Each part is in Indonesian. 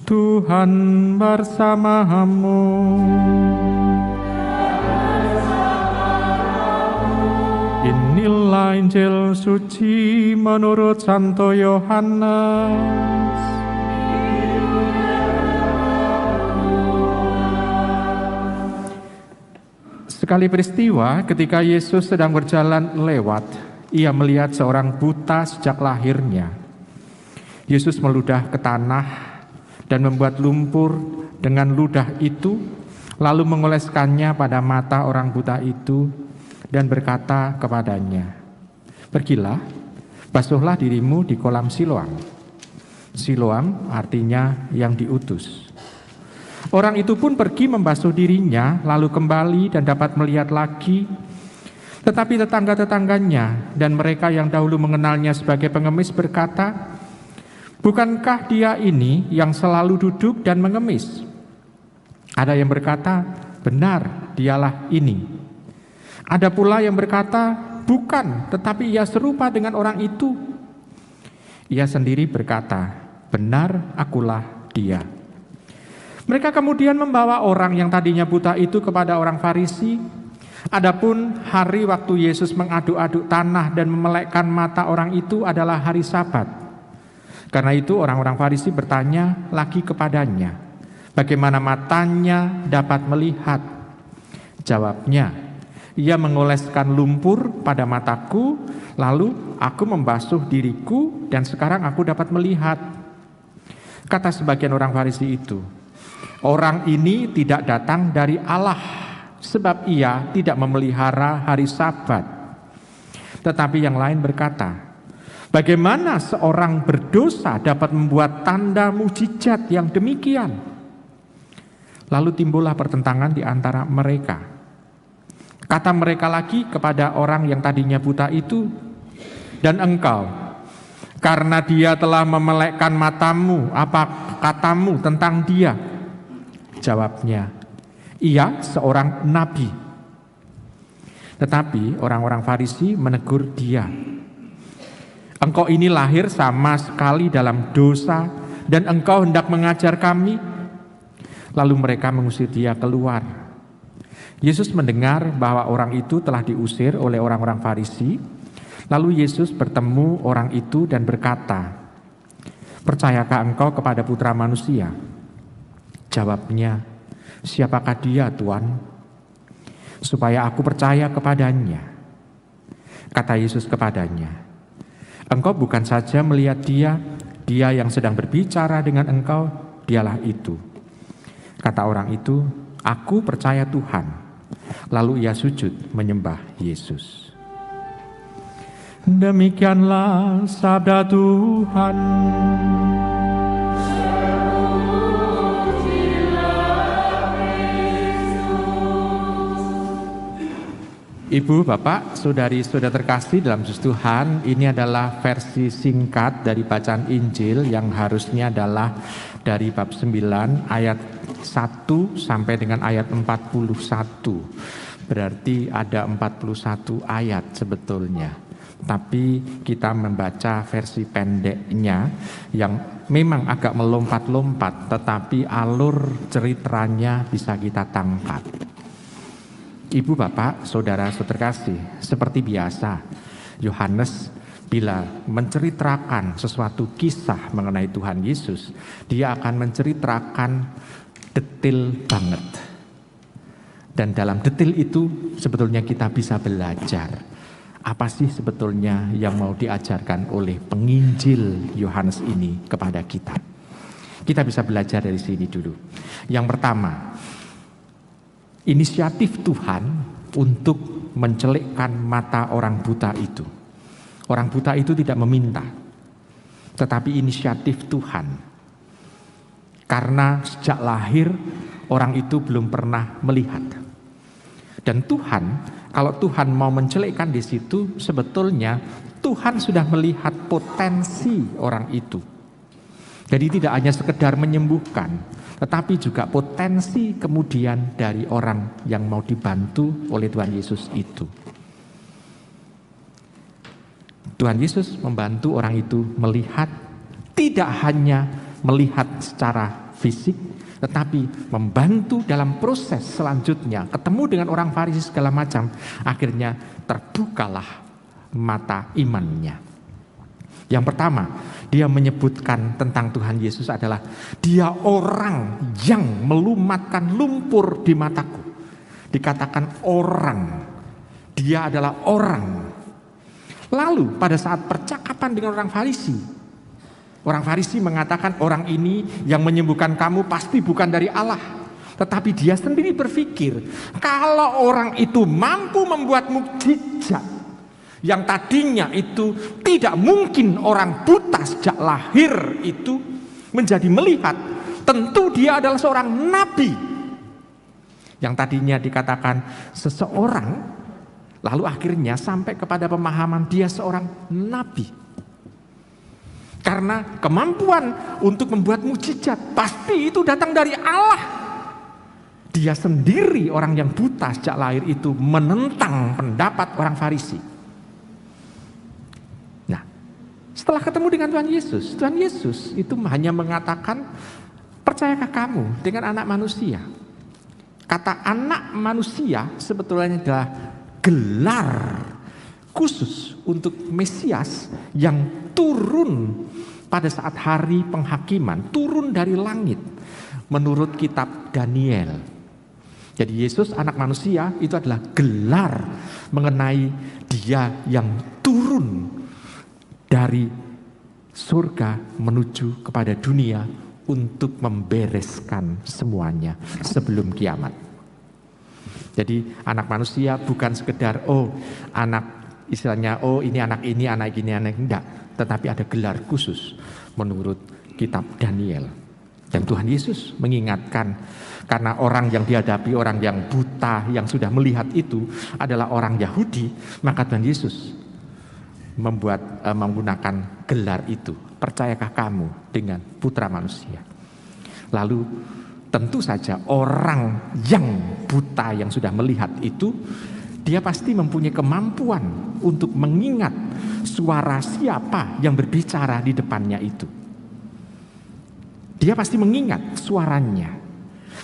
Tuhan bersamamu. Inilah Injil suci menurut Santo Yohanes. Sekali peristiwa ketika Yesus sedang berjalan lewat, ia melihat seorang buta sejak lahirnya. Yesus meludah ke tanah dan membuat lumpur dengan ludah itu, lalu mengoleskannya pada mata orang buta itu dan berkata kepadanya, "Pergilah, basuhlah dirimu di kolam Siloam." Siloam artinya yang diutus. Orang itu pun pergi membasuh dirinya, lalu kembali dan dapat melihat lagi. Tetapi tetangga-tetangganya dan mereka yang dahulu mengenalnya sebagai pengemis berkata, "Bukankah dia ini yang selalu duduk dan mengemis?" Ada yang berkata, "Benar, dialah ini." Ada pula yang berkata, "Bukan, tetapi ia serupa dengan orang itu." Ia sendiri berkata, "Benar, akulah dia." Mereka kemudian membawa orang yang tadinya buta itu kepada orang Farisi. Adapun hari waktu Yesus mengaduk-aduk tanah dan memelekkan mata orang itu adalah hari Sabat. Karena itu orang-orang Farisi bertanya lagi kepadanya, bagaimana matanya dapat melihat? Jawabnya, "Ia mengoleskan lumpur pada mataku, lalu aku membasuh diriku dan sekarang aku dapat melihat." Kata sebagian orang Farisi itu, "Orang ini tidak datang dari Allah, sebab ia tidak memelihara hari Sabat." Tetapi yang lain berkata, "Bagaimana seorang berdosa dapat membuat tanda mujizat yang demikian?" Lalu timbullah pertentangan di antara mereka. Kata mereka lagi kepada orang yang tadinya buta itu, "Dan engkau, karena dia telah memelekkan matamu, apa katamu tentang dia?" Jawabnya, "Ia seorang nabi." Tetapi orang-orang Farisi menegur dia, "Engkau ini lahir sama sekali dalam dosa dan engkau hendak mengajar kami?" Lalu mereka mengusir dia keluar. Yesus mendengar bahwa orang itu telah diusir oleh orang-orang Farisi. Lalu Yesus bertemu orang itu dan berkata, "Percayakah engkau kepada Putra Manusia?" Jawabnya, "Siapakah dia, Tuan? Supaya aku percaya kepadanya." Kata Yesus kepadanya, "Engkau bukan saja melihat dia yang sedang berbicara dengan engkau, dialah itu." Kata orang itu, "Aku percaya Tuhan." Lalu ia sujud menyembah Yesus. Demikianlah sabda Tuhan. Ibu, Bapak, saudari-saudara terkasih dalam Yesus Tuhan, ini adalah versi singkat dari bacaan Injil yang harusnya adalah dari bab 9 ayat 1 sampai dengan ayat 41. Berarti ada 41 ayat sebetulnya. Tapi kita membaca versi pendeknya yang memang agak melompat-lompat, tetapi alur ceritanya bisa kita tangkap. Ibu, Bapak, saudara-saudara terkasih, seperti biasa, Yohanes bila menceritakan sesuatu kisah mengenai Tuhan Yesus, dia akan menceritakan detail banget. Dan dalam detail itu sebetulnya kita bisa belajar. Apa sih sebetulnya yang mau diajarkan oleh penginjil Yohanes ini kepada kita? Kita bisa belajar dari sini dulu. Yang pertama, inisiatif Tuhan untuk mencelikkan mata orang buta itu. Orang buta itu tidak meminta, tetapi inisiatif Tuhan. Karena sejak lahir orang itu belum pernah melihat. Dan Tuhan, kalau Tuhan mau mencelikkan di situ, sebetulnya Tuhan sudah melihat potensi orang itu. Jadi tidak hanya sekedar menyembuhkan, tetapi juga potensi kemudian dari orang yang mau dibantu oleh Tuhan Yesus itu. Tuhan Yesus membantu orang itu melihat, tidak hanya melihat secara fisik, tetapi membantu dalam proses selanjutnya. Ketemu dengan orang Farisi segala macam, akhirnya terbukalah mata imannya. Yang pertama, dia menyebutkan tentang Tuhan Yesus adalah dia orang yang melumatkan lumpur di mataku. Dikatakan orang, dia adalah orang. Lalu pada saat percakapan dengan orang Farisi mengatakan orang ini yang menyembuhkan kamu pasti bukan dari Allah. Tetapi dia sendiri berpikir, kalau orang itu mampu membuat mukjizat yang tadinya itu tidak mungkin orang buta sejak lahir itu menjadi melihat, tentu dia adalah seorang nabi. Yang tadinya dikatakan seseorang, lalu akhirnya sampai kepada pemahaman dia seorang nabi. Karena kemampuan untuk membuat mukjizat pasti itu datang dari Allah. Dia sendiri orang yang buta sejak lahir itu menentang pendapat orang Farisi. Nah, setelah ketemu dengan Tuhan Yesus itu hanya mengatakan, percayakah kamu dengan anak manusia? Kata anak manusia sebetulnya adalah gelar khusus untuk Mesias yang turun pada saat hari penghakiman, turun dari langit menurut kitab Daniel. Jadi Yesus anak manusia itu adalah gelar mengenai dia yang turun dari surga menuju kepada dunia untuk membereskan semuanya sebelum kiamat. Jadi anak manusia bukan sekedar anak istilahnya ini anak ini enggak, tetapi ada gelar khusus menurut kitab Daniel. Dan Tuhan Yesus mengingatkan, karena orang yang dihadapi, orang yang buta yang sudah melihat itu adalah orang Yahudi, maka Tuhan Yesus menggunakan gelar itu. Percayakah kamu dengan Putra Manusia? Lalu tentu saja orang yang buta yang sudah melihat itu, dia pasti mempunyai kemampuan untuk mengingat suara siapa yang berbicara di depannya itu. Dia pasti mengingat suaranya.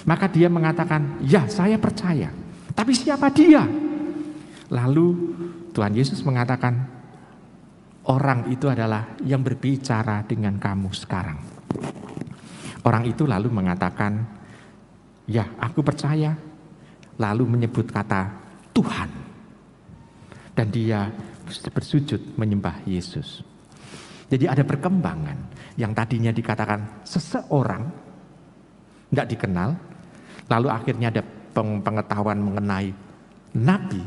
Maka dia mengatakan, ya saya percaya. Tapi siapa dia? Lalu Tuhan Yesus mengatakan, orang itu adalah yang berbicara dengan kamu sekarang. Orang itu lalu mengatakan, ya aku percaya. Lalu menyebut kata Tuhan. Dan dia bersujud menyembah Yesus. Jadi ada perkembangan yang tadinya dikatakan seseorang nggak dikenal, lalu akhirnya ada pengetahuan mengenai nabi,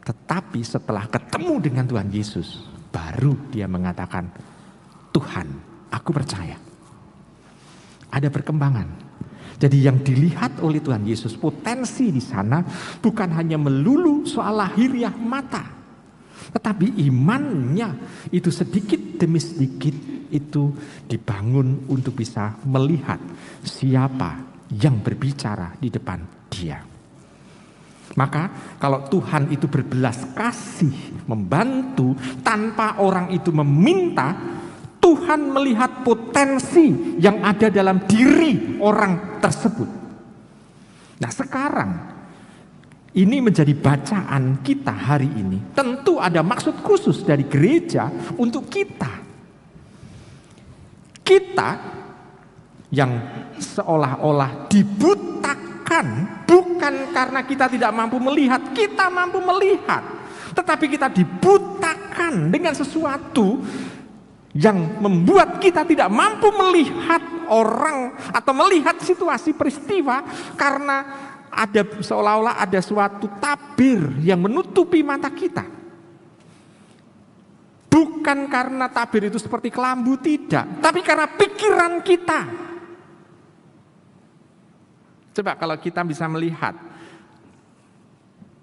tetapi setelah ketemu dengan Tuhan Yesus, baru dia mengatakan, Tuhan, aku percaya. Ada perkembangan. Jadi yang dilihat oleh Tuhan Yesus, potensi di sana bukan hanya melulu soal lahiriah mata, tetapi imannya itu sedikit demi sedikit itu dibangun untuk bisa melihat siapa yang berbicara di depan dia. Maka kalau Tuhan itu berbelas kasih membantu tanpa orang itu meminta, Tuhan melihat potensi yang ada dalam diri orang tersebut. Nah sekarang ini menjadi bacaan kita hari ini. Tentu ada maksud khusus dari gereja untuk kita. Kita yang seolah-olah dibutakan bukan karena kita tidak mampu melihat, kita mampu melihat. Tetapi kita dibutakan dengan sesuatu yang membuat kita tidak mampu melihat orang atau melihat situasi peristiwa karena ada seolah-olah ada suatu tabir yang menutupi mata kita. Bukan karena tabir itu seperti kelambu, tidak, tapi karena pikiran kita. Coba kalau kita bisa melihat,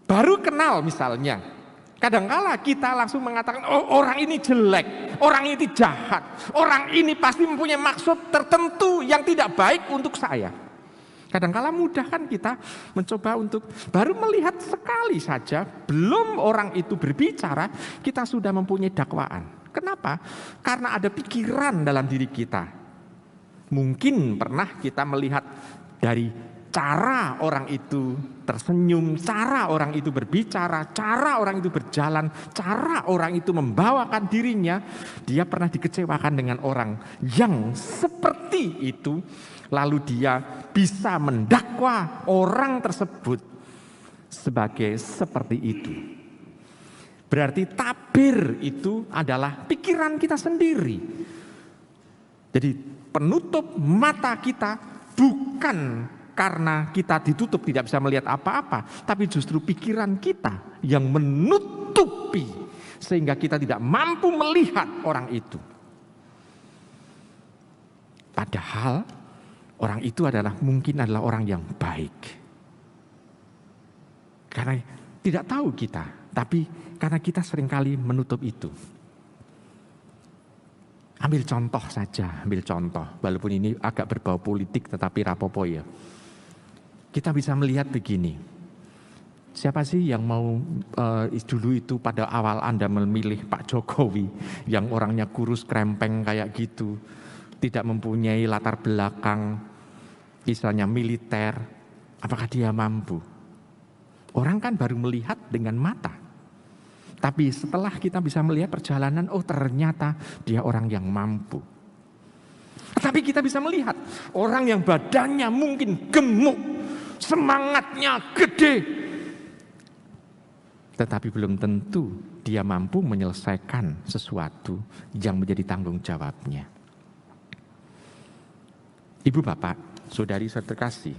baru kenal misalnya, kadangkala kita langsung mengatakan, orang ini jelek, orang ini jahat, orang ini pasti mempunyai maksud tertentu yang tidak baik untuk saya. Kadangkala mudah kan kita mencoba untuk baru melihat sekali saja, belum orang itu berbicara, kita sudah mempunyai dakwaan. Kenapa? Karena ada pikiran dalam diri kita. Mungkin pernah kita melihat dari cara orang itu tersenyum, cara orang itu berbicara, cara orang itu berjalan, cara orang itu membawakan dirinya. Dia pernah dikecewakan dengan orang yang seperti itu, lalu dia bisa mendakwa orang tersebut sebagai seperti itu. Berarti tabir itu adalah pikiran kita sendiri. Jadi penutup mata kita bukan karena kita ditutup tidak bisa melihat apa-apa, tapi justru pikiran kita yang menutupi sehingga kita tidak mampu melihat orang itu. Padahal orang itu mungkin adalah orang yang baik. Karena tidak tahu kita, tapi karena kita seringkali menutup itu. Ambil contoh saja, walaupun ini agak berbau politik tetapi rapopo ya. Kita bisa melihat begini, siapa sih yang mau dulu itu pada awal Anda memilih Pak Jokowi yang orangnya kurus krempeng kayak gitu, tidak mempunyai latar belakang misalnya militer, apakah dia mampu? Orang kan baru melihat dengan mata. Tapi setelah kita bisa melihat perjalanan, oh ternyata dia orang yang mampu. Tapi kita bisa melihat orang yang badannya mungkin gemuk, semangatnya gede, tetapi belum tentu dia mampu menyelesaikan sesuatu yang menjadi tanggung jawabnya. Ibu bapak, saudari terkasih,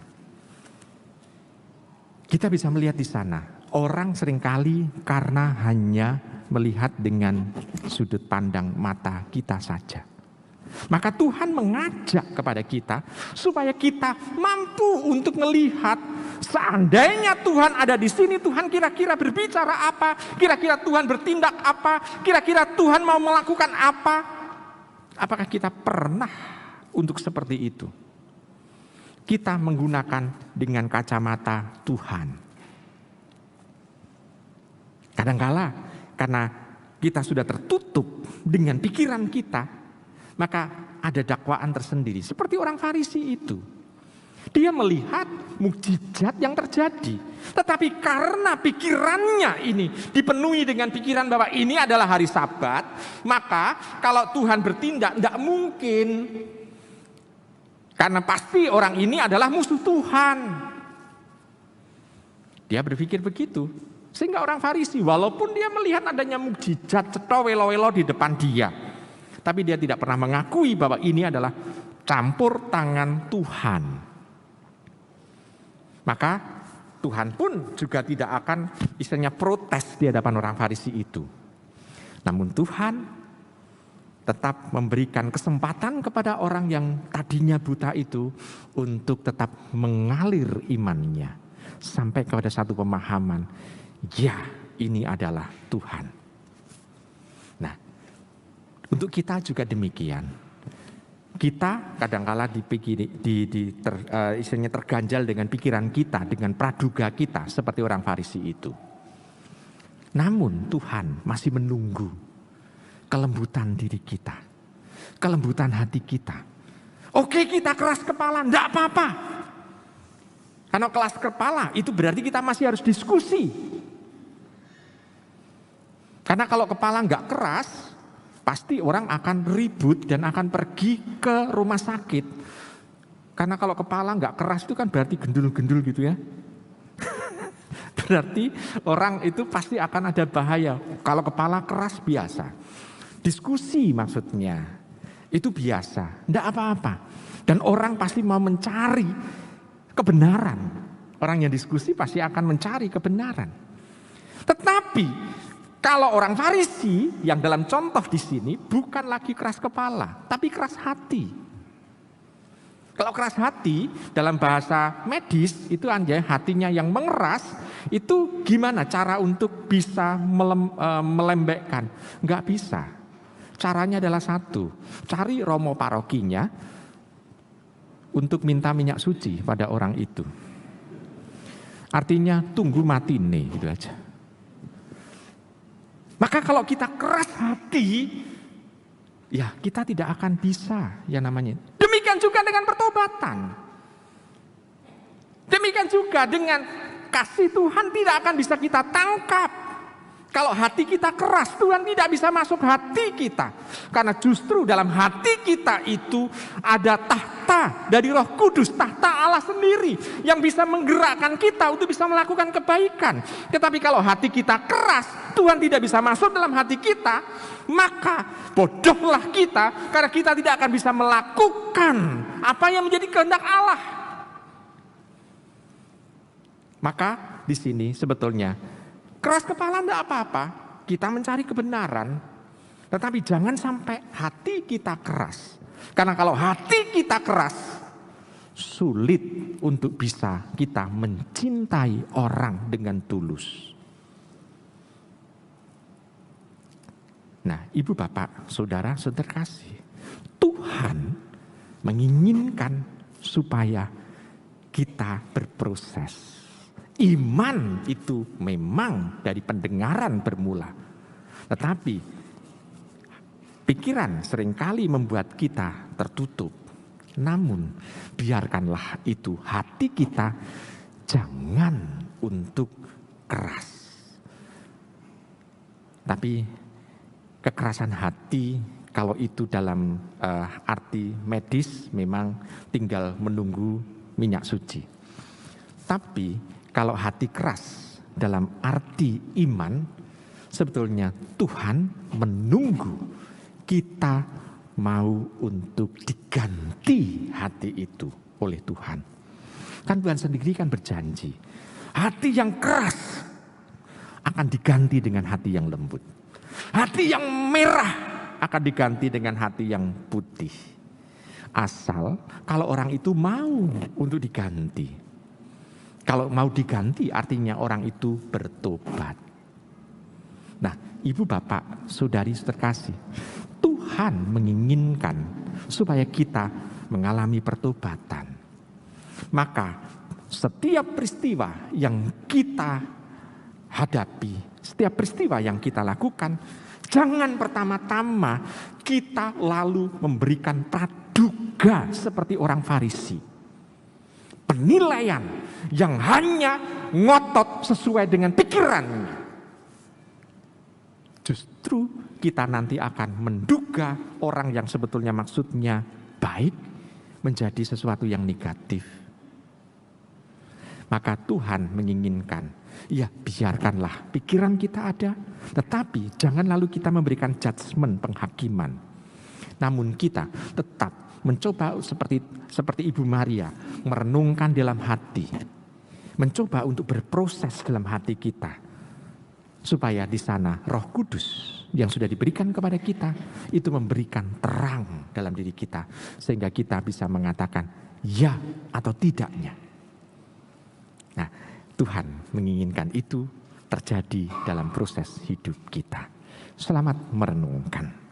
kita bisa melihat di sana, orang seringkali karena hanya melihat dengan sudut pandang mata kita saja. Maka Tuhan mengajak kepada kita supaya kita mampu untuk melihat seandainya Tuhan ada di sini, Tuhan kira-kira berbicara apa, kira-kira Tuhan bertindak apa, kira-kira Tuhan mau melakukan apa. Apakah kita pernah untuk seperti itu? Kita menggunakan dengan kacamata Tuhan. Kadangkala karena kita sudah tertutup dengan pikiran kita, maka ada dakwaan tersendiri. Seperti orang Farisi itu. Dia melihat mukjizat yang terjadi. Tetapi karena pikirannya ini dipenuhi dengan pikiran bahwa ini adalah hari Sabat, maka kalau Tuhan bertindak tidak mungkin. Karena pasti orang ini adalah musuh Tuhan. Dia berpikir begitu. Sehingga orang Farisi walaupun dia melihat adanya mukjizat cetha welo-welo di depan dia, tapi dia tidak pernah mengakui bahwa ini adalah campur tangan Tuhan. Maka Tuhan pun juga tidak akan istilahnya protes di hadapan orang Farisi itu. Namun Tuhan tetap memberikan kesempatan kepada orang yang tadinya buta itu untuk tetap mengalir imannya. Sampai kepada satu pemahaman, ya ini adalah Tuhan. Nah, untuk kita juga demikian. Kita kadangkala istilahnya terganjal dengan pikiran kita, dengan praduga kita seperti orang Farisi itu. Namun Tuhan masih menunggu kelembutan diri kita, kelembutan hati kita. Oke, kita keras kepala, enggak apa-apa. Karena keras kepala itu berarti kita masih harus diskusi. Karena kalau kepala enggak keras, pasti orang akan ribut dan akan pergi ke rumah sakit. Karena kalau kepala enggak keras itu kan berarti gendul-gendul gitu ya. Berarti orang itu pasti akan ada bahaya. Kalau kepala keras biasa. Diskusi maksudnya. Itu biasa, enggak apa-apa. Dan orang pasti mau mencari kebenaran. Orang yang diskusi pasti akan mencari kebenaran. Tetapi kalau orang Farisi yang dalam contoh di sini bukan lagi keras kepala, tapi keras hati. Kalau keras hati dalam bahasa medis itu anjay hatinya yang mengeras, itu gimana cara untuk bisa melembekkan? Enggak bisa. Caranya adalah satu, cari romo parokinya untuk minta minyak suci pada orang itu. Artinya tunggu mati nih, gitu aja. Maka kalau kita keras hati, ya kita tidak akan bisa yang namanya. Demikian juga dengan pertobatan. Demikian juga dengan kasih Tuhan tidak akan bisa kita tangkap. Kalau hati kita keras, Tuhan tidak bisa masuk hati kita. Karena justru dalam hati kita itu ada tahta dari Roh Kudus, tahta Allah sendiri yang bisa menggerakkan kita untuk bisa melakukan kebaikan. Tetapi kalau hati kita keras, Tuhan tidak bisa masuk dalam hati kita, maka bodohlah kita karena kita tidak akan bisa melakukan apa yang menjadi kehendak Allah. Maka di sini sebetulnya keras kepala tidak apa-apa, kita mencari kebenaran, tetapi jangan sampai hati kita keras. Karena kalau hati kita keras, sulit untuk bisa kita mencintai orang dengan tulus. Nah, ibu, bapak, saudara, saudara kasih, Tuhan menginginkan supaya kita berproses. Iman itu memang dari pendengaran bermula. Tetapi pikiran seringkali membuat kita tertutup. Namun biarkanlah itu hati kita jangan untuk keras. Tapi kekerasan hati kalau itu dalam arti medis memang tinggal menunggu minyak suci. Tapi kalau hati keras dalam arti iman, sebetulnya Tuhan menunggu kita mau untuk diganti hati itu oleh Tuhan. Kan Tuhan sendiri kan berjanji, hati yang keras akan diganti dengan hati yang lembut. Hati yang merah akan diganti dengan hati yang putih. Asal kalau orang itu mau untuk diganti. Kalau mau diganti artinya orang itu bertobat. Nah, ibu, bapak, saudari terkasih, Tuhan menginginkan supaya kita mengalami pertobatan. Maka setiap peristiwa yang kita hadapi, setiap peristiwa yang kita lakukan, jangan pertama-tama kita lalu memberikan praduga seperti orang Farisi. Penilaian yang hanya ngotot sesuai dengan pikirannya. Justru kita nanti akan menduga orang yang sebetulnya maksudnya baik menjadi sesuatu yang negatif. Maka Tuhan menginginkan, ya biarkanlah pikiran kita ada, tetapi jangan lalu kita memberikan judgement, penghakiman. Namun kita tetap mencoba seperti Ibu Maria, merenungkan dalam hati, mencoba untuk berproses dalam hati kita, supaya di sana Roh Kudus yang sudah diberikan kepada kita itu memberikan terang dalam diri kita, sehingga kita bisa mengatakan ya atau tidaknya. Nah, Tuhan menginginkan itu terjadi dalam proses hidup kita. Selamat merenungkan.